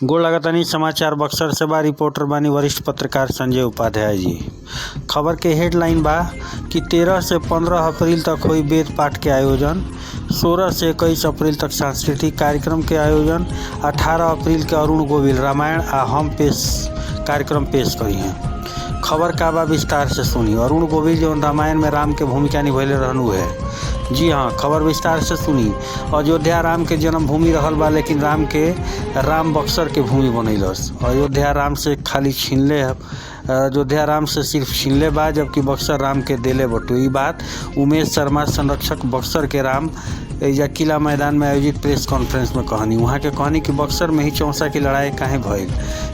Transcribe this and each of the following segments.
गोड़ लगातानी समाचार बक्सर से बा। रिपोर्टर बानी वरिष्ठ पत्रकार संजय उपाध्याय जी। खबर के हेडलाइन बा कि 13 से 15 अप्रैल तक हुई वेद पाठ के आयोजन, 16 से 21 अप्रैल तक सांस्कृतिक कार्यक्रम के आयोजन, 18 अप्रैल के अरुण गोविल रामायण आ हम कार्यक्रम पेश करी हैं। खबर का बा विस्तार से सुनी। अरुण गोविल जो रामायण में राम के भूमिका निभैले रहनु है। जी हाँ, खबर विस्तार से सुनी। अयोध्या राम के जन्मभूमि रहल बा, लेकिन राम बक्सर के भूमि बनैलस। अयोध्या राम से खाली छीनले, अयोध्या राम से सिर्फ छीनले बा, जबकि बक्सर राम के देले बटू। ये बात उमेश शर्मा, संरक्षक बक्सर के राम या किला मैदान में आयोजित प्रेस कॉन्फ्रेंस में कहनी। वहाँ के कहनी कि बक्सर में ही चौसा की लड़ाई काहे भइल,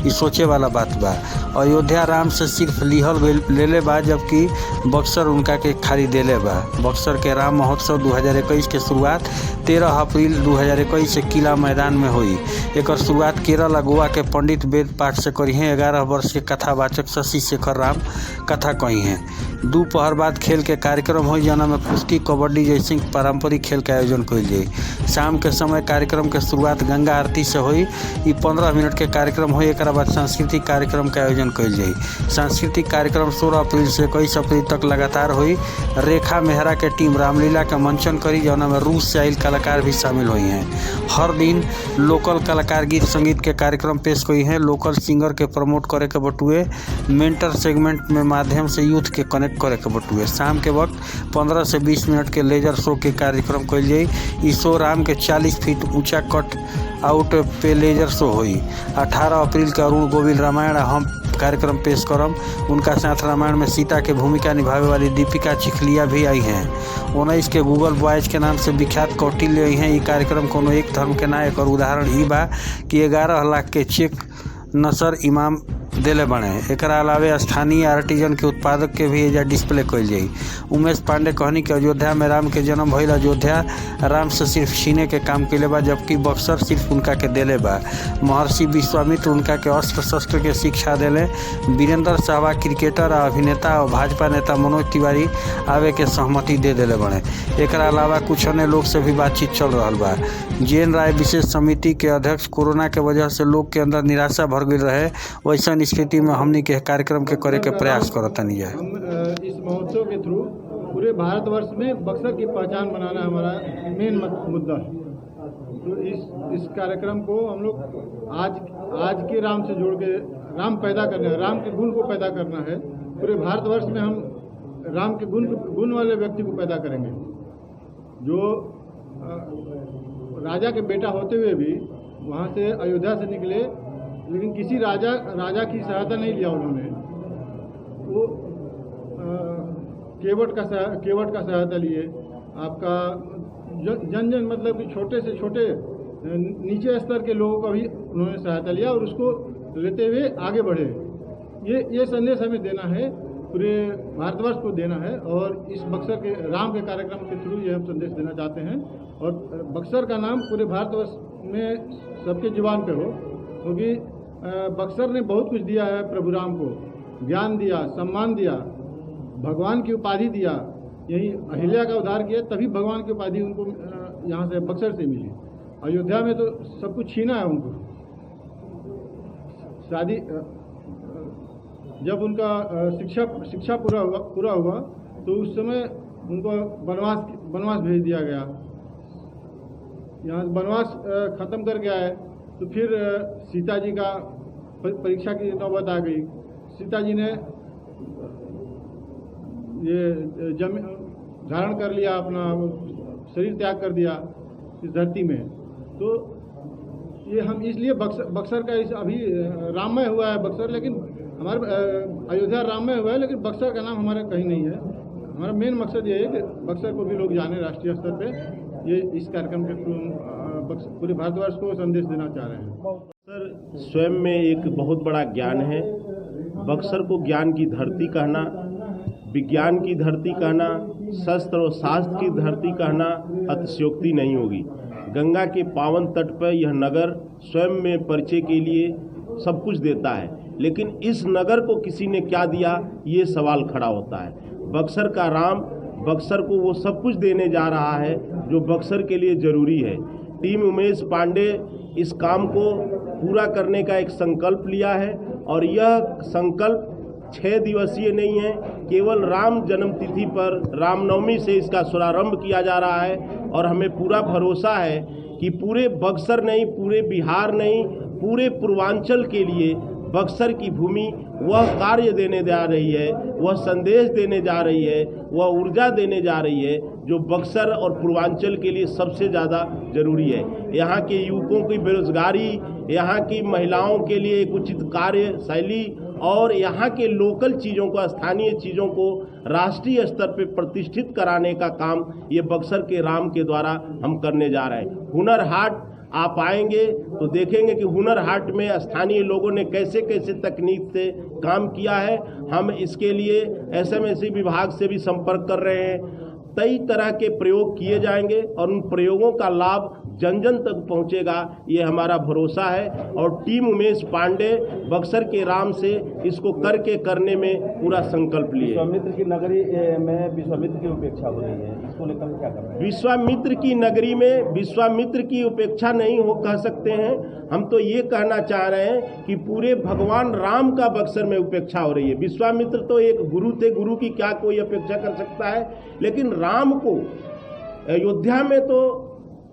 ये सोचे वाला बात बा। अयोध्या राम से सिर्फ लिहल लेले बा, जबकि बक्सर उनका के खाली देले बा। बक्सर के राम महोत्सव 2021 के शुरुआत 13 अप्रैल 2021 से किला मैदान में हुई। एक शुरुआत केरल और गोवा के पंडित वेद पाठ से करी हैं। 11 वर्ष के कथावाचक शशि शेखर राम कथा कही हैं। दोपहर बाद खेल के कार्यक्रम हुई, जना में कुश्ती, कबड्डी जैसे पारंपरिक खेल के आयोजन कइल जाई। शाम के समय कार्यक्रम के शुरुआत गंगा आरती से हुई। ये 15 मिनट के कार्यक्रम हुई। एक बाद सांस्कृतिक कार्यक्रम के आयोजन कइल जाई। सांस्कृतिक कार्यक्रम 16 अप्रैल से 21 अप्रैल तक लगातार हुई। रेखा मेहरा के टीम रामलीला का मंचन करी, जना में रूस से आयल कलाकार भी शामिल हुई हैं। हर दिन लोकल कलाकार गीत संगीत के कार्यक्रम पेश हुई हैं। लोकल सिंगर के प्रमोट करे के बटुए, मेंटर सेगमेंट में माध्यम से यूथ के कनेक्ट करे के बटुए। शाम के वक्त 15 से 20 मिनट के लेजर शो के कार्यक्रम कइल जाई। इस शो राम के 40 फीट ऊंचा कट आउट पे लेजर शो हुई। 18 अप्रैल के अरुण गोविल रामायण हम कार्यक्रम पेश करम। उनका साथ रामायण में सीता के भूमिका निभावे वाली दीपिका चिखलिया भी आई हैं। 19 के गूगल बॉयज के नाम से विख्यात कौटिल्य आई हैं। ये कार्यक्रम कोनो एक धर्म के ना, एक उदाहरण ई बा कि 11 लाख के चेक नसर इमाम देले बने। एक अलावे स्थानीय आर्टिजन के उत्पादक के भी एजा डिस्प्ले कइल जाई। उमेश पांडे कहनी कि अयोध्या में राम के जन्म भइल। अयोध्या राम से सिर्फ छीने के काम कइले बा, जबकि बक्सर सिर्फ उनका के देले बा। महर्षि विश्वामित्र उनका के अस्त्र शस्त्र के शिक्षा देले। वीरेंद्र सहवाग क्रिकेटर और अभिनेता और भाजपा नेता मनोज तिवारी आवे के सहमति दे देले बने। एक अलावा कुछ अन्य लोग से भी बातचीत चल रहा बा। जेएन राय विशेष समिति के अध्यक्ष, कोरोना के वजह से लोग के अंदर निराशा भर गई रहे, वैसा स्थिति में हमनी के कार्यक्रम के करे के प्रयास करतनी है। हम इस महोत्सव के थ्रू पूरे भारतवर्ष में बक्सर की पहचान बनाना हमारा मेन मुद्दा है। तो इस कार्यक्रम को हम लोग आज के राम से जोड़ के राम पैदा करना है, राम के गुण को पैदा करना है। पूरे भारतवर्ष में हम राम के गुण वाले व्यक्ति को पैदा करेंगे, जो राजा के बेटा होते हुए भी वहाँ से अयोध्या से निकले, लेकिन किसी राजा की सहायता नहीं लिया उन्होंने। वो केवट का सहायता लिए। आपका जन मतलब कि छोटे से छोटे नीचे स्तर के लोगों का भी उन्होंने सहायता लिया और उसको लेते हुए आगे बढ़े। ये संदेश हमें देना है, पूरे भारतवर्ष को देना है। और इस बक्सर के राम के कार्यक्रम के थ्रू ये हम संदेश देना चाहते हैं। और बक्सर का नाम पूरे भारतवर्ष में सबके जुबान पे हो, क्योंकि बक्सर ने बहुत कुछ दिया है प्रभु राम को। ज्ञान दिया, सम्मान दिया, भगवान की उपाधि दिया। यही अहिल्या का उद्धार किया, तभी भगवान की उपाधि उनको यहाँ से बक्सर से मिली। अयोध्या में तो सब कुछ छीना है उनको। शादी जब उनका शिक्षा पूरा हुआ तो उस समय उनको वनवास भेज दिया गया। यहाँ वनवास खत्म करके आए तो फिर सीता जी का परीक्षा की नौबत आ गई। सीता जी ने ये धारण कर लिया, अपना शरीर त्याग कर दिया इस धरती में। तो ये हम इसलिए बक्सर का इस अभी राममय हुआ है बक्सर, लेकिन हमारे अयोध्या राममय हुआ है, लेकिन बक्सर का नाम हमारा कहीं नहीं है। हमारा मेन मकसद ये है कि बक्सर को भी लोग जाने राष्ट्रीय स्तर पे। ये इस कार्यक्रम के थ्रू पूरे भारतवर्ष को संदेश देना चाह रहे हैं। बक्सर स्वयं में एक बहुत बड़ा ज्ञान है। बक्सर को ज्ञान की धरती कहना, विज्ञान की धरती कहना, शस्त्र और शास्त्र की धरती कहना अतिशयोक्ति नहीं होगी। गंगा के पावन तट पर यह नगर स्वयं में परिचय के लिए सब कुछ देता है, लेकिन इस नगर को किसी ने क्या दिया, ये सवाल खड़ा होता है। बक्सर का राम बक्सर को वो सब कुछ देने जा रहा है जो बक्सर के लिए ज़रूरी है। टीम उमेश पांडे इस काम को पूरा करने का एक संकल्प लिया है और यह संकल्प 6 दिवसीय नहीं है, केवल राम जन्मतिथि पर रामनवमी से इसका शुभारंभ किया जा रहा है और हमें पूरा भरोसा है कि पूरे बक्सर नहीं, पूरे बिहार नहीं, पूरे पूर्वांचल के लिए बक्सर की भूमि वह कार्य देने जा रही है, वह संदेश देने जा रही है, वह ऊर्जा देने जा रही है जो बक्सर और पूर्वांचल के लिए सबसे ज़्यादा ज़रूरी है। यहाँ के युवकों की बेरोजगारी, यहाँ की महिलाओं के लिए एक उचित कार्य शैली और यहाँ के लोकल चीज़ों को, स्थानीय चीज़ों को राष्ट्रीय स्तर पर प्रतिष्ठित कराने का काम ये बक्सर के राम के द्वारा हम करने जा रहे हैं। हुनर हाट आप आएंगे तो देखेंगे कि हुनर हाट में स्थानीय लोगों ने कैसे कैसे तकनीक से काम किया है। हम इसके लिए एसएमएससी विभाग से भी संपर्क कर रहे हैं। कई तरह के प्रयोग किए जाएंगे और उन प्रयोगों का लाभ जन जन तक पहुंचेगा, ये हमारा भरोसा है। और टीम उमेश पांडे बक्सर के राम से इसको करके करने में पूरा संकल्प लिए। विश्वामित्र की नगरी में विश्वामित्र की उपेक्षा हो रही है, इसको लेकर क्या कर रहे हैं? विश्वामित्र की नगरी में विश्वामित्र की उपेक्षा नहीं हो कह सकते हैं, हम तो ये कहना चाह रहे हैं कि पूरे भगवान राम का बक्सर में उपेक्षा हो रही है। विश्वामित्र तो एक गुरु थे, गुरु की क्या कोई अपेक्षा कर सकता है, लेकिन राम को अयोध्या में तो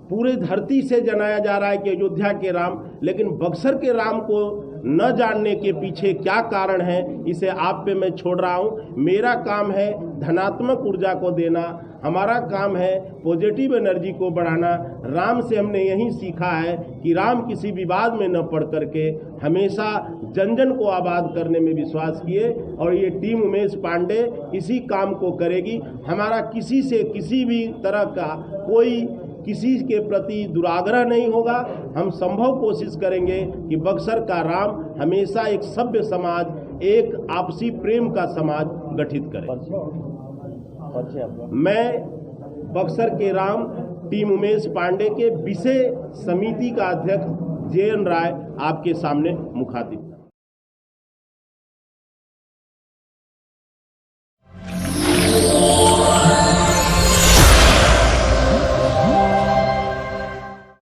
पूरे धरती से जनाया जा रहा है कि अयोध्या के राम, लेकिन बक्सर के राम को न जानने के पीछे क्या कारण है, इसे आप पे मैं छोड़ रहा हूँ। मेरा काम है धनात्मक ऊर्जा को देना, हमारा काम है पॉजिटिव एनर्जी को बढ़ाना। राम से हमने यही सीखा है कि राम किसी विवाद में न पड़ करके हमेशा जन जन को आबाद करने में विश्वास किए और ये टीम उमेश पांडे इसी काम को करेगी। हमारा किसी से किसी भी तरह का कोई किसी के प्रति दुराग्रह नहीं होगा। हम संभव कोशिश करेंगे कि बक्सर का राम हमेशा एक सभ्य समाज, एक आपसी प्रेम का समाज गठित करे। मैं बक्सर के राम टीम उमेश पांडे के विषय समिति का अध्यक्ष JN राय आपके सामने मुखातिब।